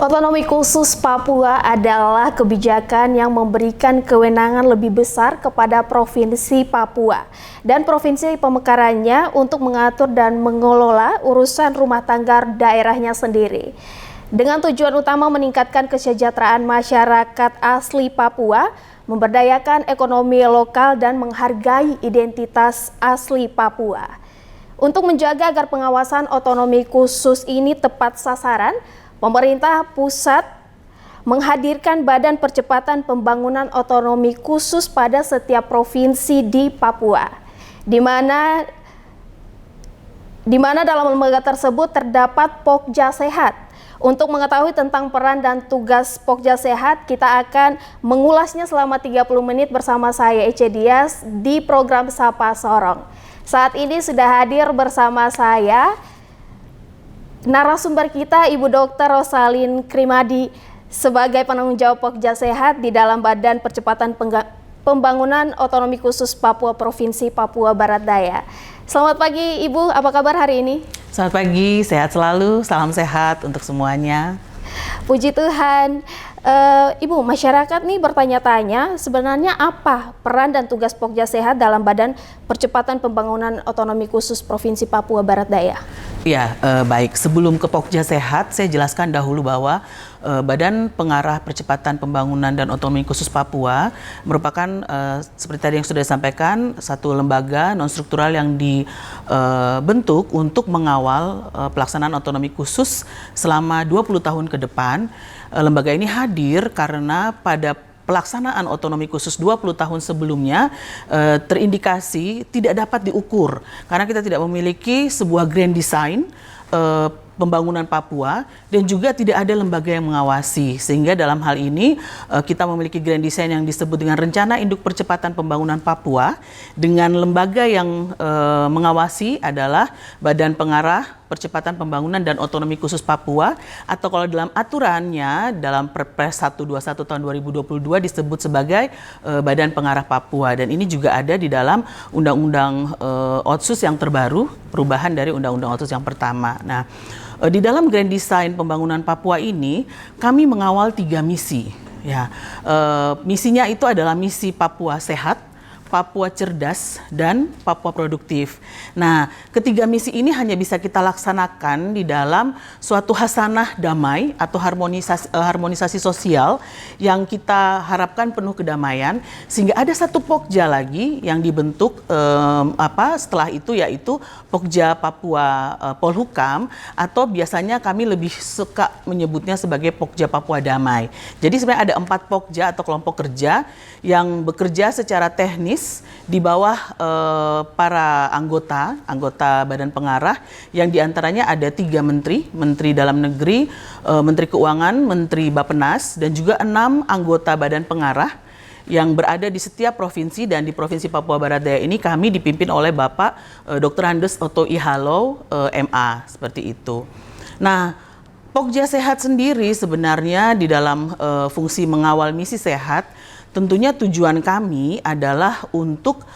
Otonomi khusus Papua adalah kebijakan yang memberikan kewenangan lebih besar kepada Provinsi Papua dan provinsi pemekarannya untuk mengatur dan mengelola urusan rumah tangga daerahnya sendiri. Dengan tujuan utama meningkatkan kesejahteraan masyarakat asli Papua, memberdayakan ekonomi lokal dan menghargai identitas asli Papua. Untuk menjaga agar pengawasan otonomi khusus ini tepat sasaran, pemerintah pusat menghadirkan Badan Percepatan Pembangunan Otonomi Khusus pada setiap provinsi di Papua, di mana dalam lembaga tersebut terdapat Pokja Sehat. Untuk mengetahui tentang peran dan tugas Pokja Sehat, kita akan mengulasnya selama 30 menit bersama saya Ece Dias di program Sapa Sorong. Saat ini sudah hadir bersama saya narasumber kita Ibu Dr. Rosalin Krimadi sebagai penanggung jawab Pokja Sehat di dalam Badan Percepatan Pembangunan Otonomi Khusus Papua Provinsi Papua Barat Daya. Selamat pagi Ibu, apa kabar hari ini? Selamat pagi, sehat selalu, salam sehat untuk semuanya. Puji Tuhan. Ibu, masyarakat nih bertanya-tanya sebenarnya apa peran dan tugas Pokja Sehat dalam Badan Percepatan Pembangunan Otonomi Khusus Provinsi Papua Barat Daya? Ya, baik. Sebelum ke Pokja Sehat, saya jelaskan dahulu bahwa Badan Pengarah Percepatan Pembangunan dan Otonomi Khusus Papua merupakan seperti tadi yang sudah disampaikan, satu lembaga non-struktural yang dibentuk untuk mengawal pelaksanaan otonomi khusus selama 20 tahun ke depan. Lembaga ini hadir karena pada pelaksanaan otonomi khusus 20 tahun sebelumnya terindikasi tidak dapat diukur karena kita tidak memiliki sebuah grand design pembangunan Papua dan juga tidak ada lembaga yang mengawasi, sehingga dalam hal ini kita memiliki grand design yang disebut dengan Rencana Induk Percepatan Pembangunan Papua dengan lembaga yang mengawasi adalah Badan Pengarah Percepatan Pembangunan dan Otonomi Khusus Papua, atau kalau dalam aturannya dalam Perpres 121 tahun 2022 disebut sebagai Badan Pengarah Papua, dan ini juga ada di dalam Undang-Undang Otsus yang terbaru, perubahan dari Undang-Undang Otsus yang pertama. Nah, di dalam Grand Design Pembangunan Papua ini kami mengawal 3 misi. Ya, misinya itu adalah misi Papua Sehat, Papua Cerdas, dan Papua Produktif. Nah, ketiga misi ini hanya bisa kita laksanakan di dalam suatu hasanah damai atau harmonisasi sosial yang kita harapkan penuh kedamaian, sehingga ada satu Pokja lagi yang dibentuk setelah itu, yaitu Pokja Papua Polhukam, atau biasanya kami lebih suka menyebutnya sebagai Pokja Papua Damai. Jadi sebenarnya ada 4 Pokja atau kelompok kerja yang bekerja secara teknis di bawah para anggota Badan Pengarah, yang diantaranya ada 3 menteri, Menteri Dalam Negeri, Menteri Keuangan, Menteri Bappenas, dan juga 6 anggota Badan Pengarah yang berada di setiap provinsi, dan di Provinsi Papua Barat Daya ini kami dipimpin oleh Bapak Dr. Andes Oto Ihalo, MA, seperti itu. Nah, Pokja Sehat sendiri sebenarnya di dalam fungsi mengawal misi sehat, tentunya tujuan kami adalah untuk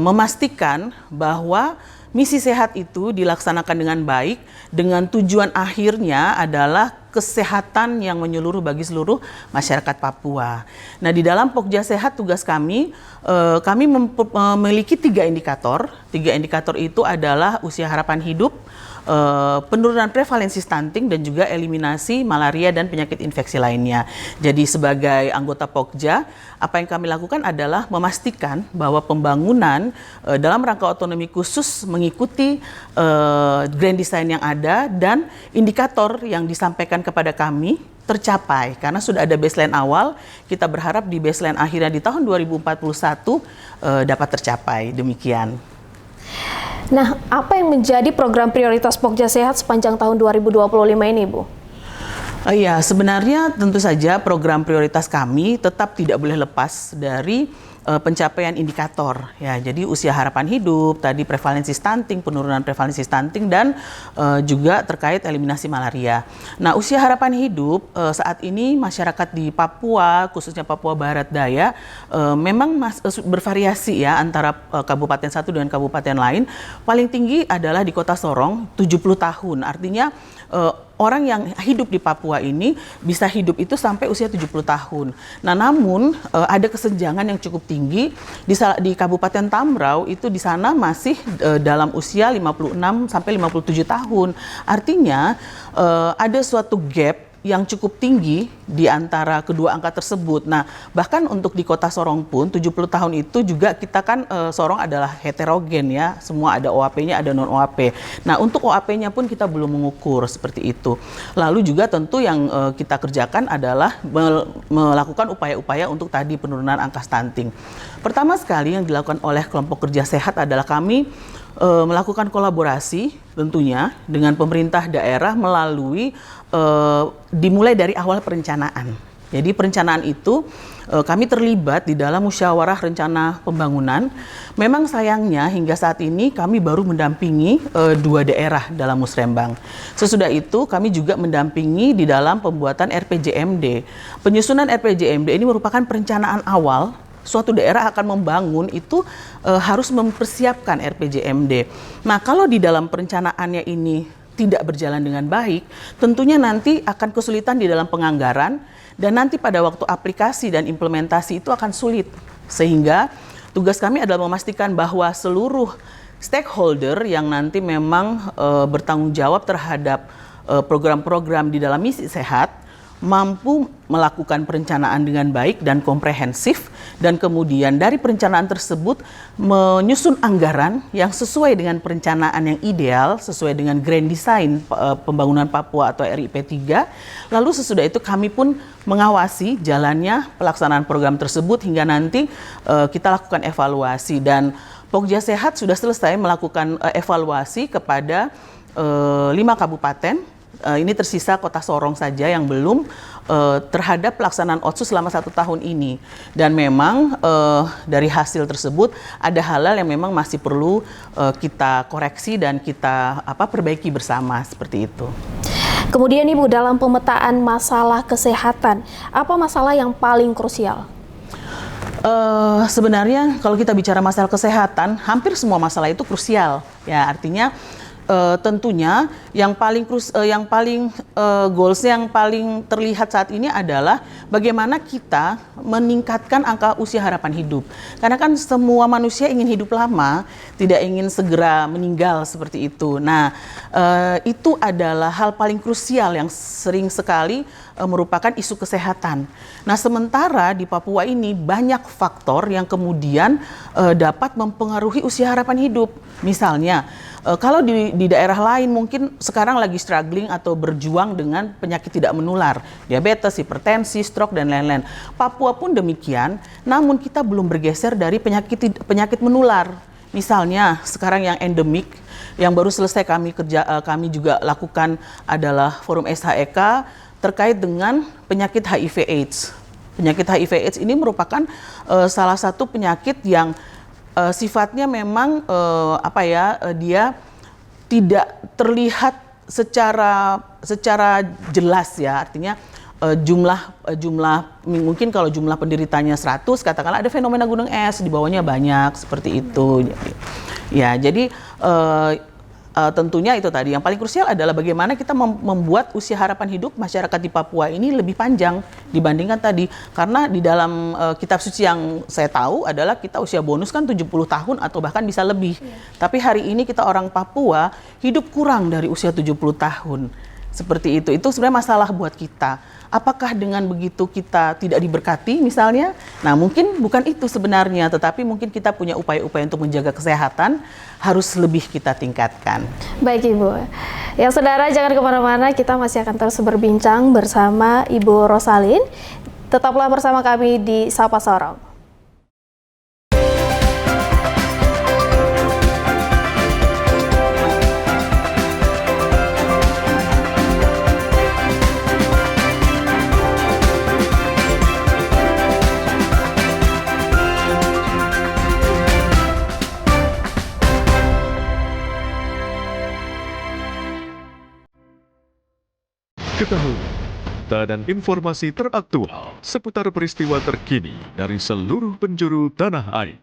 memastikan bahwa misi sehat itu dilaksanakan dengan baik, dengan tujuan akhirnya adalah kesehatan yang menyeluruh bagi seluruh masyarakat Papua. Nah, di dalam Pokja Sehat tugas kami memiliki 3 indikator. 3 indikator itu adalah usia harapan hidup, penurunan prevalensi stunting, dan juga eliminasi malaria dan penyakit infeksi lainnya. Jadi sebagai anggota Pokja, apa yang kami lakukan adalah memastikan bahwa pembangunan dalam rangka otonomi khusus mengikuti grand design yang ada dan indikator yang disampaikan kepada kami tercapai. Karena sudah ada baseline awal, kita berharap di baseline akhirnya di tahun 2041 dapat tercapai. Demikian. Nah, apa yang menjadi program prioritas Pokja Sehat sepanjang tahun 2025 ini, Bu? Iya, sebenarnya tentu saja program prioritas kami tetap tidak boleh lepas dari pencapaian indikator. Ya, jadi usia harapan hidup, tadi prevalensi stunting, penurunan prevalensi stunting, dan juga terkait eliminasi malaria. Nah, usia harapan hidup saat ini masyarakat di Papua, khususnya Papua Barat Daya, memang bervariasi ya antara kabupaten satu dengan kabupaten lain. Paling tinggi adalah di Kota Sorong, 70 tahun. Artinya orang yang hidup di Papua ini bisa hidup itu sampai usia 70 tahun. Nah, namun ada kesenjangan yang cukup tinggi di Kabupaten Tambrau itu di sana masih dalam usia 56 sampai 57 tahun. Artinya ada suatu gap yang cukup tinggi di antara kedua angka tersebut. Nah, bahkan untuk di Kota Sorong pun 70 tahun itu juga kita kan Sorong adalah heterogen ya, semua ada OAP-nya, ada non OAP. Nah, untuk OAP-nya pun kita belum mengukur seperti itu. Lalu juga tentu yang kita kerjakan adalah melakukan upaya-upaya untuk tadi penurunan angka stunting. Pertama sekali yang dilakukan oleh kelompok kerja sehat adalah kami melakukan kolaborasi tentunya dengan pemerintah daerah melalui dimulai dari awal perencanaan. Jadi perencanaan itu kami terlibat di dalam musyawarah rencana pembangunan. Memang sayangnya hingga saat ini kami baru mendampingi 2 daerah dalam Musrembang. Sesudah itu kami juga mendampingi di dalam pembuatan RPJMD. Penyusunan RPJMD ini merupakan perencanaan awal. Suatu daerah akan membangun itu harus mempersiapkan RPJMD. Nah, kalau di dalam perencanaannya ini tidak berjalan dengan baik, tentunya nanti akan kesulitan di dalam penganggaran dan nanti pada waktu aplikasi dan implementasi itu akan sulit. Sehingga tugas kami adalah memastikan bahwa seluruh stakeholder yang nanti memang bertanggung jawab terhadap program-program di dalam misi sehat mampu melakukan perencanaan dengan baik dan komprehensif, dan kemudian dari perencanaan tersebut menyusun anggaran yang sesuai dengan perencanaan yang ideal, sesuai dengan Grand Design Pembangunan Papua atau RIP 3. Lalu sesudah itu kami pun mengawasi jalannya pelaksanaan program tersebut hingga nanti kita lakukan evaluasi, dan Pokja Sehat sudah selesai melakukan evaluasi kepada 5 kabupaten. Ini tersisa Kota Sorong saja yang belum terhadap pelaksanaan OTSUS selama 1 tahun ini. Dan memang dari hasil tersebut ada hal-hal yang memang masih perlu kita koreksi dan kita perbaiki bersama seperti itu. Kemudian Ibu, dalam pemetaan masalah kesehatan, apa masalah yang paling krusial? Sebenarnya kalau kita bicara masalah kesehatan, hampir semua masalah itu krusial. Ya, artinya tentunya yang paling goals yang paling terlihat saat ini adalah bagaimana kita meningkatkan angka usia harapan hidup. Karena kan semua manusia ingin hidup lama, tidak ingin segera meninggal seperti itu. Nah, itu adalah hal paling krusial yang sering sekali merupakan isu kesehatan. Nah, sementara di Papua ini banyak faktor yang kemudian dapat mempengaruhi usia harapan hidup. Misalnya, kalau di daerah lain mungkin sekarang lagi struggling atau berjuang dengan penyakit tidak menular, diabetes, hipertensi, stroke, dan lain-lain. Papua pun demikian, namun kita belum bergeser dari penyakit menular. Misalnya sekarang yang endemik, yang baru selesai kami juga lakukan adalah forum SHEK terkait dengan penyakit HIV/AIDS. Penyakit HIV/AIDS ini merupakan salah satu penyakit yang sifatnya memang dia tidak terlihat secara jelas ya, artinya jumlah mungkin kalau jumlah penderitanya 100, katakanlah ada fenomena gunung es di bawahnya banyak seperti itu. Ya, jadi tentunya itu tadi yang paling krusial adalah bagaimana kita membuat usia harapan hidup masyarakat di Papua ini lebih panjang dibandingkan tadi. Karena di dalam kitab suci yang saya tahu adalah kita usia bonus kan 70 tahun atau bahkan bisa lebih. Tapi hari ini kita orang Papua hidup kurang dari usia 70 tahun. Seperti itu sebenarnya masalah buat kita. Apakah dengan begitu kita tidak diberkati misalnya? Nah, mungkin bukan itu sebenarnya, tetapi mungkin kita punya upaya-upaya untuk menjaga kesehatan harus lebih kita tingkatkan. Baik Ibu. Ya saudara, jangan kemana-mana, kita masih akan terus berbincang bersama Ibu Rosalin. Tetaplah bersama kami di Sapa Sorong. Ketahui berita dan informasi teraktual seputar peristiwa terkini dari seluruh penjuru tanah air.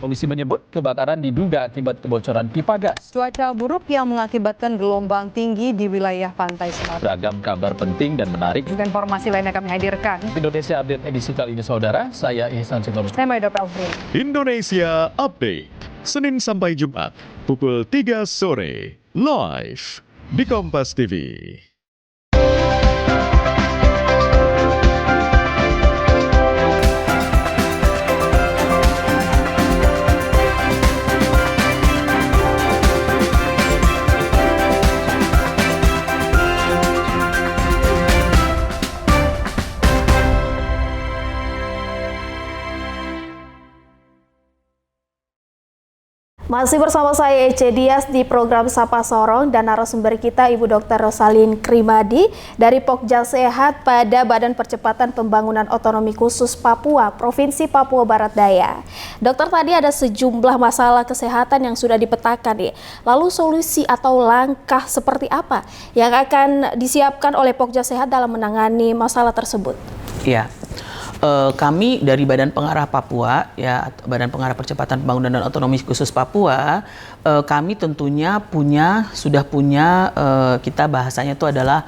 Polisi menyebut kebakaran diduga akibat kebocoran pipa gas. Cuaca buruk yang mengakibatkan gelombang tinggi di wilayah pantai Semarang. Beragam kabar penting dan menarik. Juga informasi lainnya kami hadirkan. Indonesia Update edisi kali ini, saudara. Saya Ihsan Sitorus. Saya Maida Pelfrin. Indonesia Update, Senin sampai Jumat, pukul 3 sore, live di Kompas TV. Masih bersama saya Ece Dias di program Sapa Sorong dan narasumber kita Ibu Dr. Rosalin Krimadi dari Pokja Sehat pada Badan Percepatan Pembangunan Otonomi Khusus Papua, Provinsi Papua Barat Daya. Dokter, tadi ada sejumlah masalah kesehatan yang sudah dipetakan nih. Lalu solusi atau langkah seperti apa yang akan disiapkan oleh Pokja Sehat dalam menangani masalah tersebut? Iya. Kami dari Badan Pengarah Papua, ya Badan Pengarah Percepatan Pembangunan dan Otonomi Khusus Papua, kami tentunya sudah punya kita bahasanya itu adalah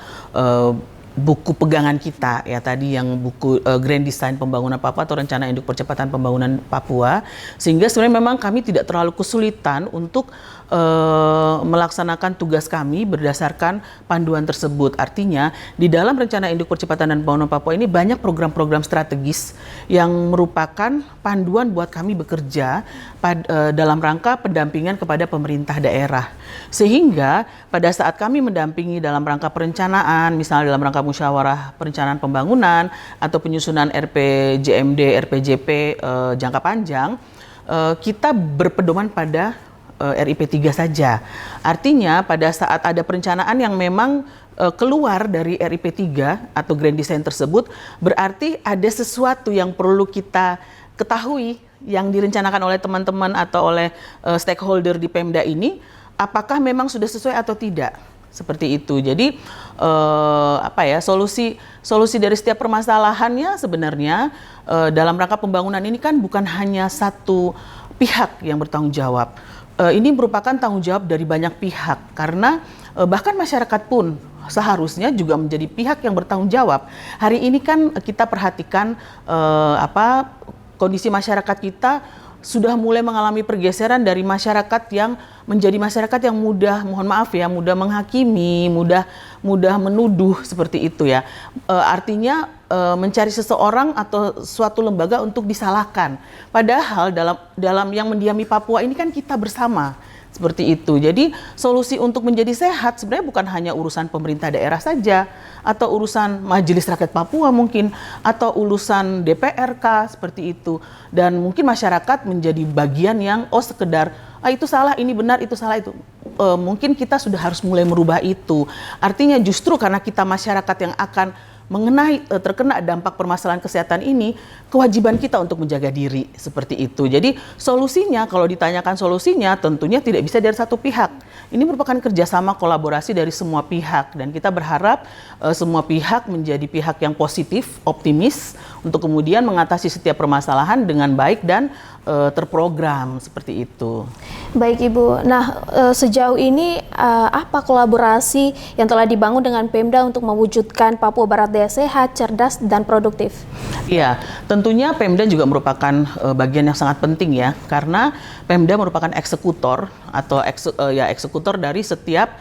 buku pegangan kita ya tadi yang buku Grand Design Pembangunan Papua atau Rencana Induk Percepatan Pembangunan Papua, sehingga sebenarnya memang kami tidak terlalu kesulitan untuk melaksanakan tugas kami berdasarkan panduan tersebut. Artinya di dalam Rencana Induk Percepatan dan Pembangunan Papua ini banyak program-program strategis yang merupakan panduan buat kami bekerja dalam rangka pendampingan kepada pemerintah daerah. Sehingga pada saat kami mendampingi dalam rangka perencanaan, misalnya dalam rangka musyawarah perencanaan pembangunan atau penyusunan RPJMD, RPJP jangka panjang, kita berpedoman pada RIP 3 saja. Artinya pada saat ada perencanaan yang memang keluar dari RIP 3 atau Grand Design tersebut, berarti ada sesuatu yang perlu kita ketahui yang direncanakan oleh teman-teman atau oleh stakeholder di Pemda ini, apakah memang sudah sesuai atau tidak. Seperti itu. Jadi solusi dari setiap permasalahannya sebenarnya dalam rangka pembangunan ini kan bukan hanya satu pihak yang bertanggung jawab. Ini merupakan tanggung jawab dari banyak pihak karena bahkan masyarakat pun seharusnya juga menjadi pihak yang bertanggung jawab. Hari ini kan kita perhatikan kondisi masyarakat kita sudah mulai mengalami pergeseran dari masyarakat yang menjadi masyarakat yang mudah mudah menghakimi, mudah menuduh seperti itu ya. Artinya mencari seseorang atau suatu lembaga untuk disalahkan. Padahal dalam yang mendiami Papua ini kan kita bersama. Seperti itu. Jadi solusi untuk menjadi sehat sebenarnya bukan hanya urusan pemerintah daerah saja atau urusan Majelis Rakyat Papua mungkin atau urusan DPRK seperti itu. Dan mungkin masyarakat menjadi bagian yang sekedar itu salah, ini benar, itu salah itu. Mungkin kita sudah harus mulai merubah itu. Artinya justru karena kita masyarakat yang akan terkena dampak permasalahan kesehatan ini, kewajiban kita untuk menjaga diri seperti itu. Jadi solusinya, kalau ditanyakan solusinya, tentunya tidak bisa dari satu pihak. Ini merupakan kerjasama kolaborasi dari semua pihak dan kita berharap semua pihak menjadi pihak yang positif, optimis untuk kemudian mengatasi setiap permasalahan dengan baik dan terprogram seperti itu. Baik Ibu, nah sejauh ini apa kolaborasi yang telah dibangun dengan Pemda untuk mewujudkan Papua Barat Daya sehat, cerdas, dan produktif? Iya, tentunya Pemda juga merupakan bagian yang sangat penting ya, karena Pemda merupakan eksekutor atau eksekutor dari setiap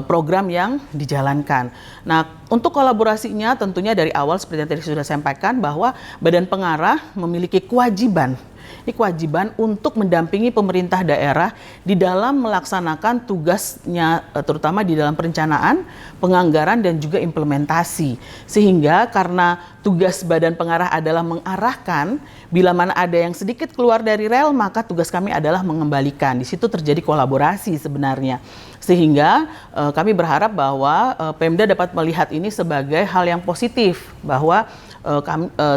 program yang dijalankan. Nah, untuk kolaborasinya tentunya dari awal seperti yang tadi sudah saya sampaikan bahwa Badan Pengarah memiliki kewajiban. Ini kewajiban untuk mendampingi pemerintah daerah di dalam melaksanakan tugasnya, terutama di dalam perencanaan, penganggaran, dan juga implementasi. Sehingga karena tugas Badan Pengarah adalah mengarahkan, bila mana ada yang sedikit keluar dari rel, maka tugas kami adalah mengembalikan. Di situ terjadi kolaborasi sebenarnya. Sehingga kami berharap bahwa Pemda dapat melihat ini sebagai hal yang positif, bahwa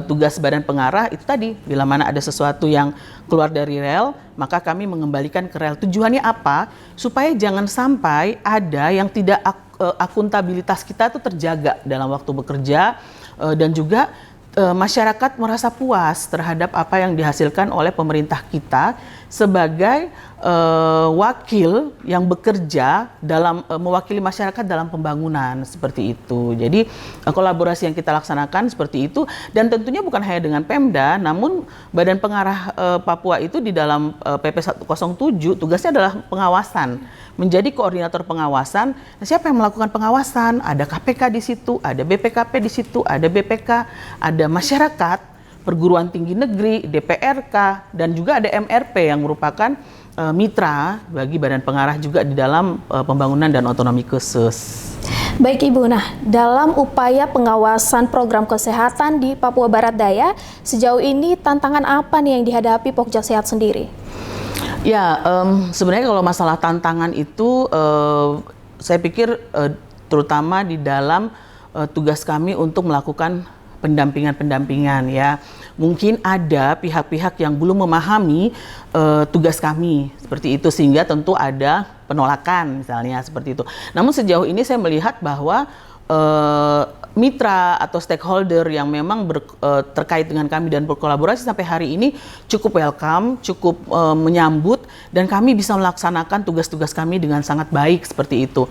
tugas Badan Pengarah itu tadi, bila mana ada sesuatu yang keluar dari rel, maka kami mengembalikan ke rel. Tujuannya apa? Supaya jangan sampai ada yang tidak akuntabilitas kita itu terjaga dalam waktu bekerja, dan juga masyarakat merasa puas terhadap apa yang dihasilkan oleh pemerintah kita sebagai wakil yang bekerja dalam mewakili masyarakat dalam pembangunan seperti itu. Jadi kolaborasi yang kita laksanakan seperti itu, dan tentunya bukan hanya dengan Pemda, namun Badan Pengarah Papua itu di dalam PP 107 tugasnya adalah pengawasan, menjadi koordinator pengawasan. Siapa yang melakukan pengawasan? Ada KPK di situ, ada BPKP di situ, ada BPK, ada masyarakat, perguruan tinggi negeri, DPRK, dan juga ada MRP yang merupakan mitra bagi Badan Pengarah juga di dalam pembangunan dan otonomi khusus. Baik Ibu, nah dalam upaya pengawasan program kesehatan di Papua Barat Daya, sejauh ini tantangan apa nih yang dihadapi Pokja Sehat sendiri? Ya, sebenarnya kalau masalah tantangan itu, saya pikir terutama di dalam tugas kami untuk melakukan pendampingan ya. Mungkin ada pihak-pihak yang belum memahami tugas kami seperti itu, sehingga tentu ada penolakan misalnya seperti itu. Namun sejauh ini saya melihat bahwa mitra atau stakeholder yang memang terkait dengan kami dan berkolaborasi sampai hari ini cukup welcome, cukup menyambut, dan kami bisa melaksanakan tugas-tugas kami dengan sangat baik seperti itu.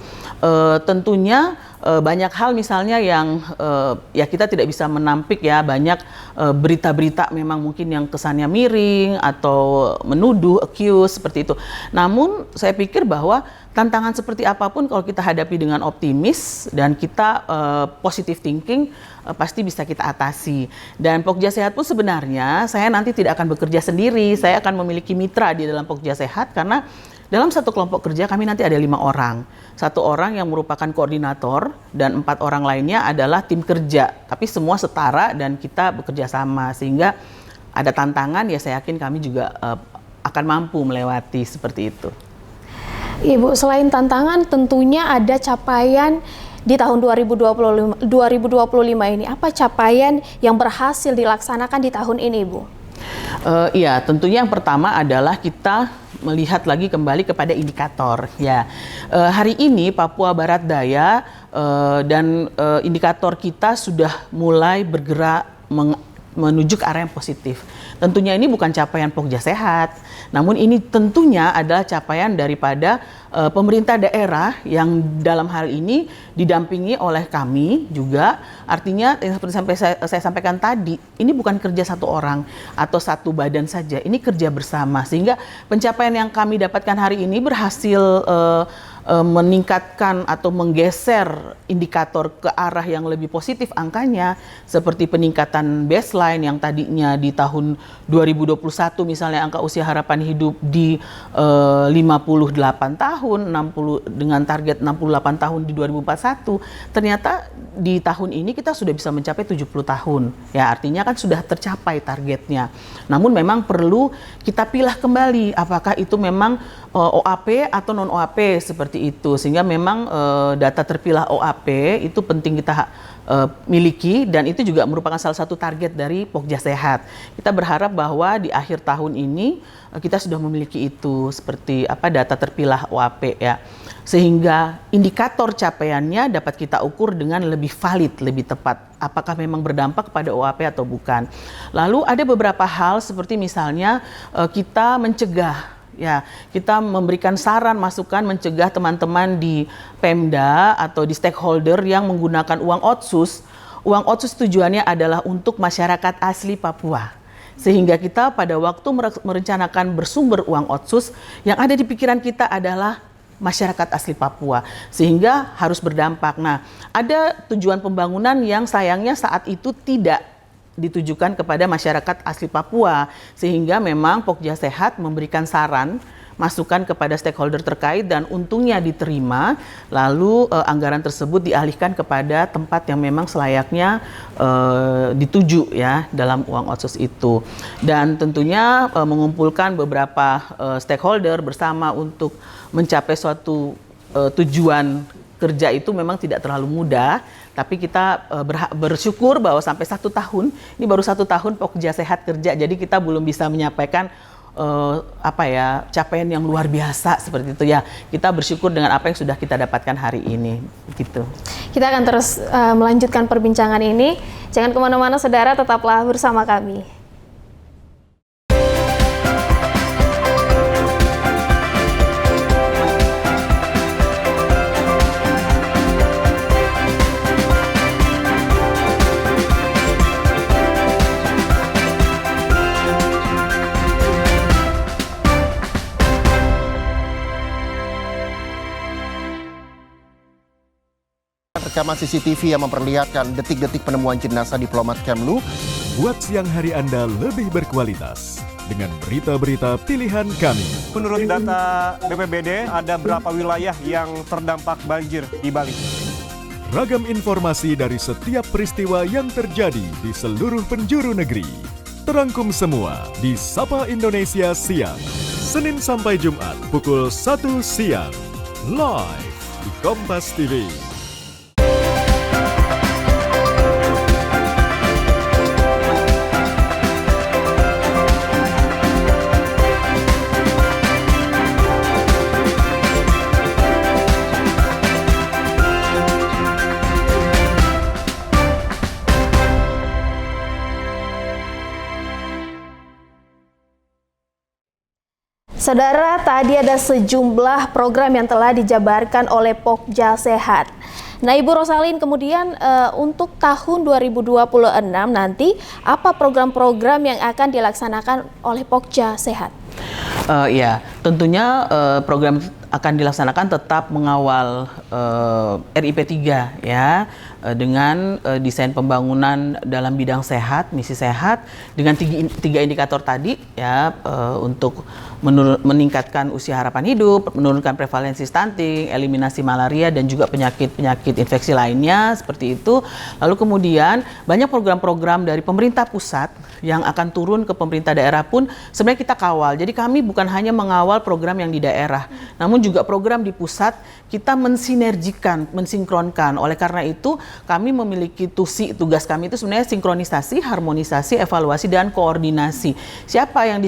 Tentunya banyak hal misalnya yang ya kita tidak bisa menampik ya, banyak berita-berita memang mungkin yang kesannya miring atau menuduh, accuse seperti itu. Namun saya pikir bahwa tantangan seperti apapun kalau kita hadapi dengan optimis dan kita positive thinking, pasti bisa kita atasi. Dan Pokja Sehat pun sebenarnya saya nanti tidak akan bekerja sendiri, saya akan memiliki mitra di dalam Pokja Sehat, karena dalam satu kelompok kerja kami nanti ada 5 orang. 1 orang yang merupakan koordinator dan 4 orang lainnya adalah tim kerja. Tapi semua setara dan kita bekerja sama, sehingga ada tantangan ya saya yakin kami juga akan mampu melewati seperti itu. Ibu, selain tantangan tentunya ada capaian di tahun 2025 ini. Apa capaian yang berhasil dilaksanakan di tahun ini, Bu? Iya, tentunya yang pertama adalah kita melihat lagi kembali kepada indikator. Ya, hari ini Papua Barat Daya dan indikator kita sudah mulai bergerak menuju ke arah yang positif. Tentunya ini bukan capaian Pokja Sehat, namun ini tentunya adalah capaian daripada pemerintah daerah yang dalam hal ini didampingi oleh kami juga. Artinya yang seperti saya sampaikan tadi, ini bukan kerja satu orang atau satu badan saja, ini kerja bersama, sehingga pencapaian yang kami dapatkan hari ini berhasil meningkatkan atau menggeser indikator ke arah yang lebih positif angkanya, seperti peningkatan baseline yang tadinya di tahun 2021 misalnya angka usia harapan hidup di 58 tahun, 60 dengan target 68 tahun di 2041, ternyata di tahun ini kita sudah bisa mencapai 70 tahun. Ya, artinya kan sudah tercapai targetnya. Namun memang perlu kita pilah kembali apakah itu memang OAP atau non OAP seperti itu, sehingga memang data terpilah OAP itu penting kita miliki, dan itu juga merupakan salah satu target dari Pokja Sehat. Kita berharap bahwa di akhir tahun ini kita sudah memiliki itu, seperti apa data terpilah OAP ya, sehingga indikator capaiannya dapat kita ukur dengan lebih valid, lebih tepat, apakah memang berdampak pada OAP atau bukan. Lalu ada beberapa hal seperti misalnya kita mencegah. Ya, kita memberikan saran, masukan, mencegah teman-teman di Pemda atau di stakeholder yang menggunakan uang otsus. Uang otsus tujuannya adalah untuk masyarakat asli Papua. Sehingga kita pada waktu merencanakan bersumber uang otsus, yang ada di pikiran kita adalah masyarakat asli Papua, sehingga harus berdampak. Nah, ada tujuan pembangunan yang sayangnya saat itu tidak ditujukan kepada masyarakat asli Papua, sehingga memang Pokja Sehat memberikan saran, masukan kepada stakeholder terkait, dan untungnya diterima, lalu anggaran tersebut dialihkan kepada tempat yang memang selayaknya dituju ya dalam uang otsus itu. Dan tentunya mengumpulkan beberapa stakeholder bersama untuk mencapai suatu tujuan kerja itu memang tidak terlalu mudah, tapi kita bersyukur bahwa sampai 1 tahun, ini baru 1 tahun Pokja Sehat kerja, jadi kita belum bisa menyampaikan capaian yang luar biasa seperti itu ya. Kita bersyukur dengan apa yang sudah kita dapatkan hari ini, gitu. Kita akan terus melanjutkan perbincangan ini. Jangan kemana-mana saudara, tetaplah bersama kami. Rekaman CCTV yang memperlihatkan detik-detik penemuan jenazah diplomat Kemlu. Buat siang hari Anda lebih berkualitas dengan berita-berita pilihan kami. Menurut data BPBD, ada berapa wilayah yang terdampak banjir di Bali? Ragam informasi dari setiap peristiwa yang terjadi di seluruh penjuru negeri. Terangkum semua di Sapa Indonesia Siang. Senin sampai Jumat pukul 1 siang. Live di Kompas TV. Saudara, tadi ada sejumlah program yang telah dijabarkan oleh Pokja Sehat. Nah, Ibu Rosalin, kemudian untuk tahun 2026 nanti, apa program-program yang akan dilaksanakan oleh Pokja Sehat? Ya, tentunya program akan dilaksanakan tetap mengawal RIP 3 ya, dengan desain pembangunan dalam bidang sehat, misi sehat dengan tiga indikator tadi ya, untuk meningkatkan usia harapan hidup, menurunkan prevalensi stunting, eliminasi malaria dan juga penyakit-penyakit infeksi lainnya seperti itu. Lalu kemudian banyak program-program dari pemerintah pusat yang akan turun ke pemerintah daerah pun sebenarnya kita kawal. Jadi kami bukan hanya mengawal program yang di daerah, namun juga program di pusat kita mensinergikan, mensinkronkan. Oleh karena itu kami memiliki tugas kami itu sebenarnya sinkronisasi, harmonisasi, evaluasi dan koordinasi. Apa yang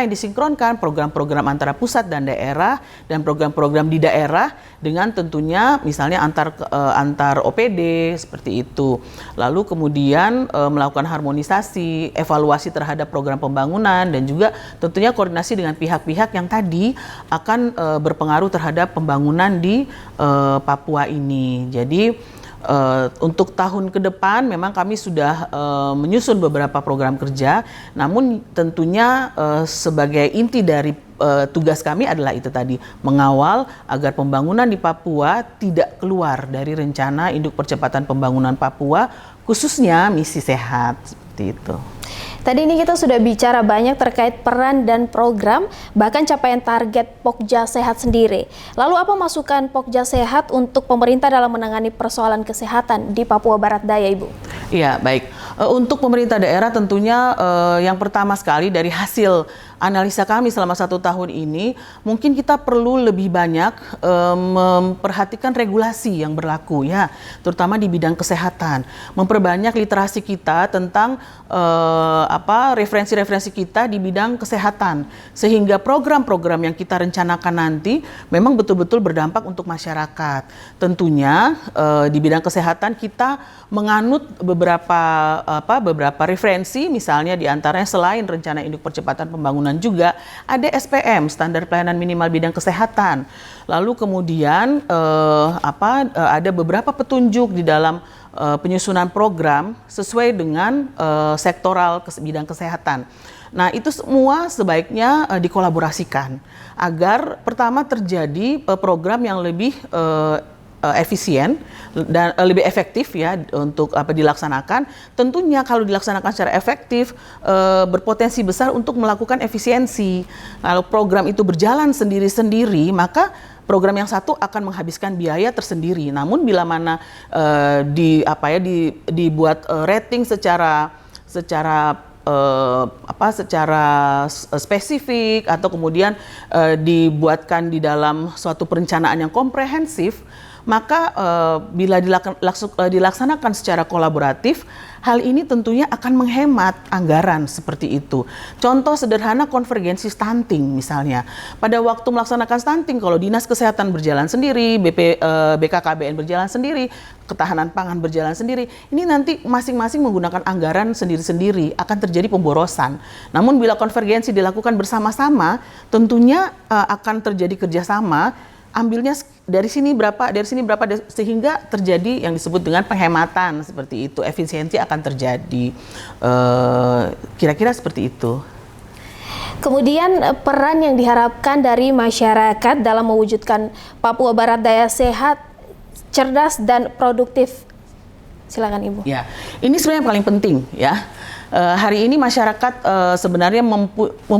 disinkronkan? Program-program antara pusat dan daerah dan program-program di daerah dengan tentunya misalnya antar OPD seperti itu. Lalu kemudian melakukan harmonisasi, evaluasi terhadap program pembangunan dan juga tentunya koordinasi dengan pihak-pihak yang tadi akan berpengaruh terhadap pembangunan di Papua ini. Jadi untuk tahun ke depan memang kami sudah menyusun beberapa program kerja, namun tentunya sebagai inti dari tugas kami adalah itu tadi, mengawal agar pembangunan di Papua tidak keluar dari rencana induk percepatan pembangunan Papua, khususnya misi sehat seperti itu. Tadi ini kita sudah bicara banyak terkait peran dan program, bahkan capaian target Pokja Sehat sendiri. Lalu apa masukan Pokja Sehat untuk pemerintah dalam menangani persoalan kesehatan di Papua Barat Daya, Ibu? Iya, baik. Untuk pemerintah daerah tentunya yang pertama sekali dari hasil analisa kami selama 1 tahun ini, mungkin kita perlu lebih banyak memperhatikan regulasi yang berlaku ya, terutama di bidang kesehatan. Memperbanyak literasi kita tentang referensi-referensi kita di bidang kesehatan, sehingga program-program yang kita rencanakan nanti memang betul-betul berdampak untuk masyarakat. Tentunya di bidang kesehatan kita menganut beberapa referensi, misalnya diantaranya selain rencana induk percepatan pembangunan juga ada SPM, standar pelayanan minimal bidang kesehatan. Lalu kemudian ada beberapa petunjuk di dalam penyusunan program sesuai dengan sektoral bidang kesehatan. Nah, itu semua sebaiknya dikolaborasikan agar pertama terjadi program yang lebih efisien dan lebih efektif ya untuk dilaksanakan. Tentunya kalau dilaksanakan secara efektif berpotensi besar untuk melakukan efisiensi. Kalau program itu berjalan sendiri-sendiri, maka program yang satu akan menghabiskan biaya tersendiri. Namun bila mana dibuat rating secara spesifik atau kemudian dibuatkan di dalam suatu perencanaan yang komprehensif, maka bila dilaksanakan secara kolaboratif, hal ini tentunya akan menghemat anggaran seperti itu. Contoh sederhana konvergensi stunting misalnya. Pada waktu melaksanakan stunting, kalau Dinas Kesehatan berjalan sendiri, BKKBN berjalan sendiri, ketahanan pangan berjalan sendiri, ini nanti masing-masing menggunakan anggaran sendiri-sendiri, akan terjadi pemborosan. Namun bila konvergensi dilakukan bersama-sama, tentunya akan terjadi kerjasama, ambilnya dari sini berapa, sehingga terjadi yang disebut dengan penghematan seperti itu, efisiensi akan terjadi. Kira-kira seperti itu. Kemudian peran yang diharapkan dari masyarakat dalam mewujudkan Papua Barat Daya sehat, cerdas dan produktif. Silakan Ibu. Ya, ini sebenarnya yang paling penting ya. Hari ini masyarakat sebenarnya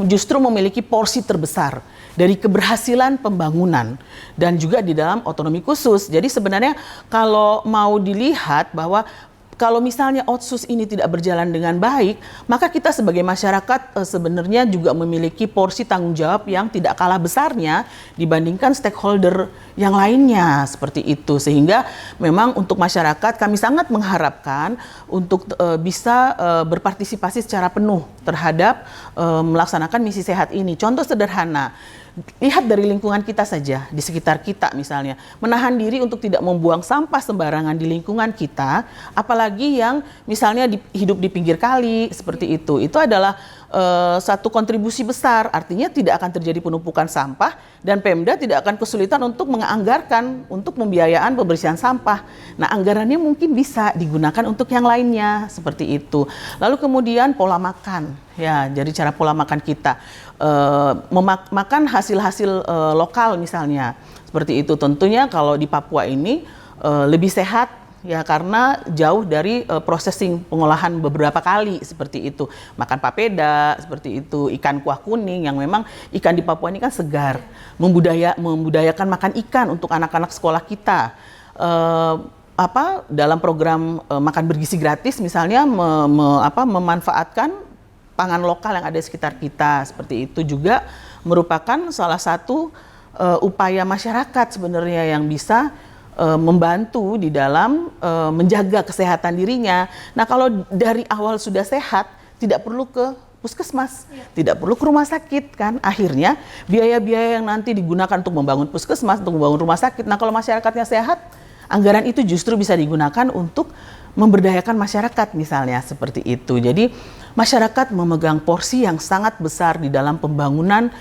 justru memiliki porsi terbesar dari keberhasilan pembangunan dan juga di dalam otonomi khusus. Jadi sebenarnya kalau mau dilihat bahwa kalau misalnya Otsus ini tidak berjalan dengan baik, maka kita sebagai masyarakat sebenarnya juga memiliki porsi tanggung jawab yang tidak kalah besarnya dibandingkan stakeholder yang lainnya seperti itu. Sehingga memang untuk masyarakat kami sangat mengharapkan untuk bisa berpartisipasi secara penuh terhadap melaksanakan misi sehat ini. Contoh sederhana, lihat dari lingkungan kita saja, di sekitar kita misalnya, menahan diri untuk tidak membuang sampah sembarangan di lingkungan kita, apalagi yang misalnya hidup di pinggir kali seperti itu adalah satu kontribusi besar, artinya tidak akan terjadi penumpukan sampah dan Pemda tidak akan kesulitan untuk menganggarkan untuk pembiayaan pembersihan sampah. Nah, anggarannya mungkin bisa digunakan untuk yang lainnya seperti itu. Lalu kemudian pola makan, ya, jadi cara pola makan kita, makan hasil-hasil lokal misalnya, seperti itu. Tentunya kalau di Papua ini lebih sehat. Ya, karena jauh dari processing pengolahan beberapa kali seperti itu. Makan papeda seperti itu, ikan kuah kuning yang memang ikan di Papua ini kan segar. Membudayakan makan ikan untuk anak-anak sekolah kita. Dalam program makan bergizi gratis misalnya memanfaatkan pangan lokal yang ada di sekitar kita. Seperti itu juga merupakan salah satu upaya masyarakat sebenarnya yang bisa membantu di dalam menjaga kesehatan dirinya. Nah, kalau dari awal sudah sehat, tidak perlu ke puskesmas, tidak perlu ke rumah sakit kan. Akhirnya biaya-biaya yang nanti digunakan untuk membangun puskesmas, untuk membangun rumah sakit. Nah, kalau masyarakatnya sehat, anggaran itu justru bisa digunakan untuk memberdayakan masyarakat misalnya seperti itu. Jadi masyarakat memegang porsi yang sangat besar di dalam pembangunan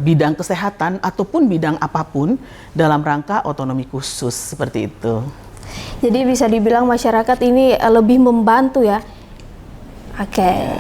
bidang kesehatan ataupun bidang apapun dalam rangka otonomi khusus seperti itu. Jadi bisa dibilang masyarakat ini lebih membantu ya. Oke.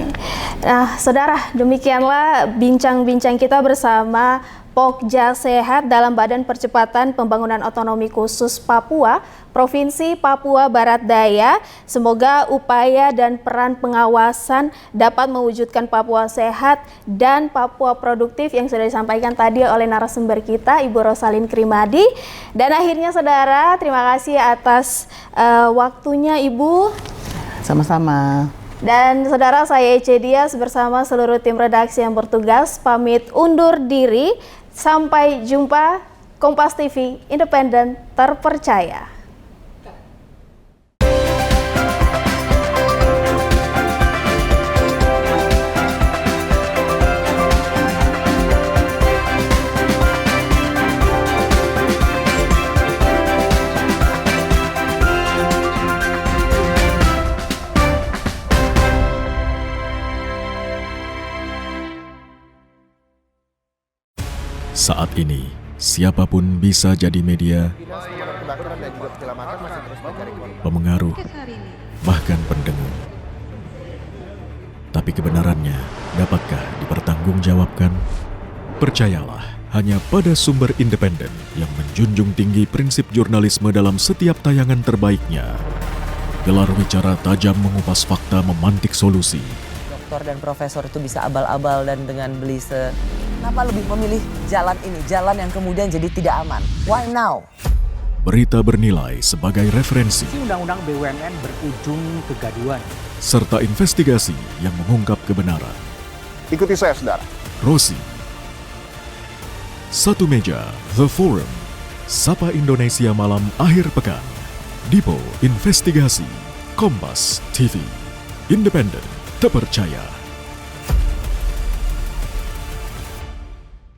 Nah, saudara, demikianlah bincang-bincang kita bersama Pokja Sehat dalam Badan Percepatan Pembangunan Otonomi Khusus Papua, Provinsi Papua Barat Daya. Semoga upaya dan peran pengawasan dapat mewujudkan Papua sehat dan Papua produktif yang sudah disampaikan tadi oleh narasumber kita, Ibu Rosalin Krimadi. Dan akhirnya saudara, terima kasih atas waktunya Ibu. Sama-sama. Dan saudara, saya Ece Dias bersama seluruh tim redaksi yang bertugas pamit undur diri. Sampai jumpa. Kompas TV, independen, terpercaya. Saat ini, siapapun bisa jadi media, pemengaruh, bahkan pendengar. Tapi kebenarannya, dapatkah dipertanggungjawabkan? Percayalah, hanya pada sumber independen yang menjunjung tinggi prinsip jurnalisme dalam setiap tayangan terbaiknya. Gelar bicara tajam mengupas fakta, memantik solusi. Doktor dan profesor itu bisa abal-abal dan dengan belise. Kenapa lebih memilih jalan ini, jalan yang kemudian jadi tidak aman? Why now? Berita bernilai sebagai referensi. Undang-undang BUMN berujung kegaduhan. Serta investigasi yang mengungkap kebenaran. Ikuti saya, saudara. Rosi. Satu meja, The Forum. Sapa Indonesia Malam Akhir Pekan. Dipo Investigasi. Kompas TV. Independen, terpercaya.